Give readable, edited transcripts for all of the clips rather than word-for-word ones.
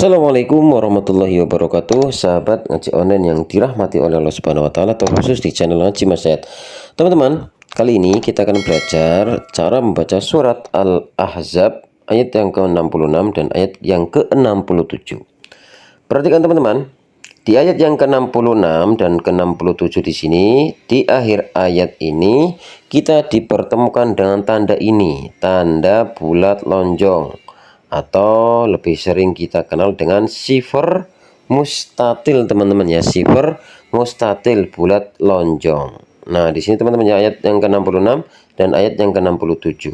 Assalamualaikum warahmatullahi wabarakatuh, sahabat ngaji online yang dirahmati oleh Allah Subhanahu wa taala, terkhusus di channel Ngaji Mas Syed. Teman-teman, kali ini kita akan belajar cara membaca surat Al-Ahzab ayat yang ke-66 dan ayat yang ke-67. Perhatikan teman-teman, di ayat yang ke-66 dan ke-67 di sini, di akhir ayat ini kita dipertemukan dengan tanda ini, tanda bulat lonjong, atau lebih sering kita kenal dengan sifar mustatil, teman-teman ya, sifar mustatil, bulat lonjong. Nah, di sini teman-teman ya, ayat yang ke-66 dan ayat yang ke-67.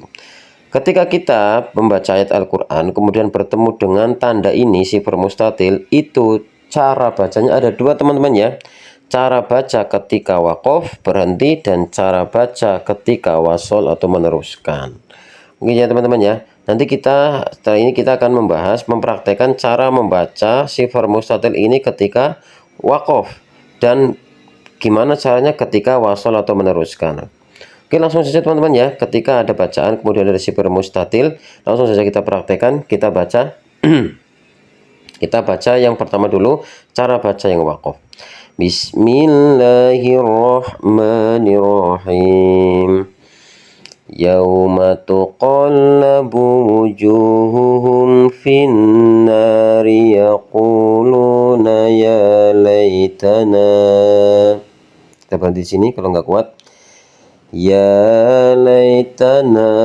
Ketika kita membaca ayat Al-Qur'an kemudian bertemu dengan tanda ini, sifar mustatil, itu cara bacanya ada dua, teman-teman ya. Cara baca ketika waqaf, berhenti, dan cara baca ketika wasol atau meneruskan. Oke ya teman-teman ya. Nanti setelah ini kita akan mempraktekkan cara membaca sifar mustatil ini ketika waqaf dan gimana caranya ketika wasol atau meneruskan. Oke, langsung saja teman-teman ya. Ketika ada bacaan kemudian ada sifar mustatil, langsung saja kita praktekkan. Kita baca kita baca yang pertama dulu, cara baca yang waqaf. Bismillahirrahmanirrahim. Yauma tuqallabu wujuhuhum finnari yaquluna ya laitana. Kita berhenti di sini kalau nggak kuat. Ya laitana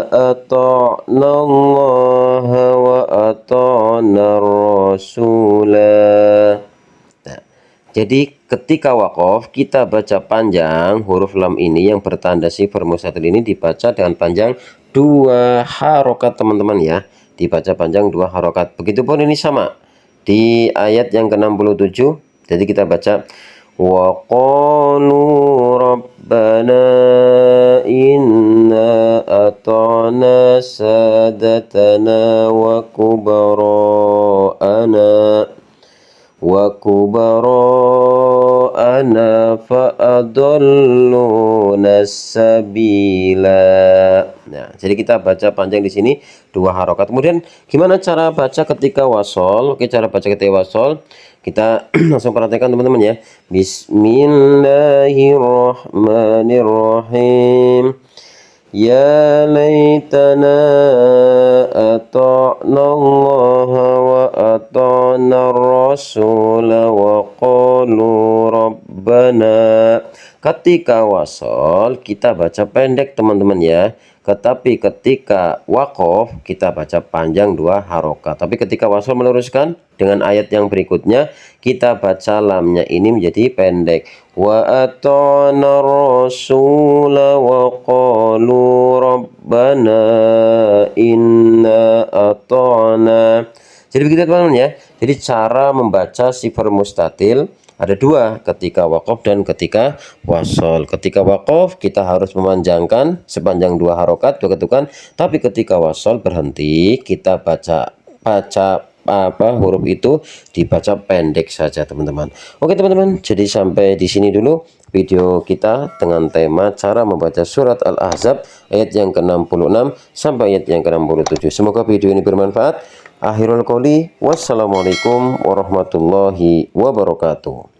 ata'na Allah wa ata'na Rasulah. Jadi ketika waqaf kita baca panjang, huruf lam ini yang bertanda sifar mustatil ini dibaca dengan panjang 2 harokat, teman-teman ya. Dibaca panjang 2 harokat. Begitupun ini sama di ayat yang ke-67. Jadi kita baca wa qalu rabbana inna ata'na sadatana wa kubara'ana fa'adalluna sabila. Nah, jadi kita baca panjang di sini 2 harokat. Kemudian gimana cara baca ketika wasol? Oke, cara baca ketika wasol kita langsung perhatikan teman-teman ya. Bismillahirrahmanirrahim. Ya laitana ata'na Allah wa ata'na Rasul wa qalu rabbana. Ketika wasol kita baca pendek, teman-teman ya. Tetapi ketika waqaf kita baca panjang 2 harokat. Tapi ketika wasol meneruskan dengan ayat yang berikutnya kita baca lamnya ini menjadi pendek. Wa ata'na rasula wa qalu rabbana inna ata'na. Jadi begitu teman-teman ya. Jadi cara membaca sifar mustatil ada 2, ketika waqaf dan ketika wasol. Ketika waqaf kita harus memanjangkan sepanjang 2 harokat, 2 ketukan. Tapi ketika wasol berhenti, kita baca huruf itu dibaca pendek saja, teman-teman. Oke teman-teman, jadi sampai di sini dulu video kita dengan tema cara membaca surat Al-Ahzab ayat yang ke-66 sampai ayat yang ke-67. Semoga video ini bermanfaat. Akhirul qouli, wassalamualaikum warahmatullahi wabarakatuh.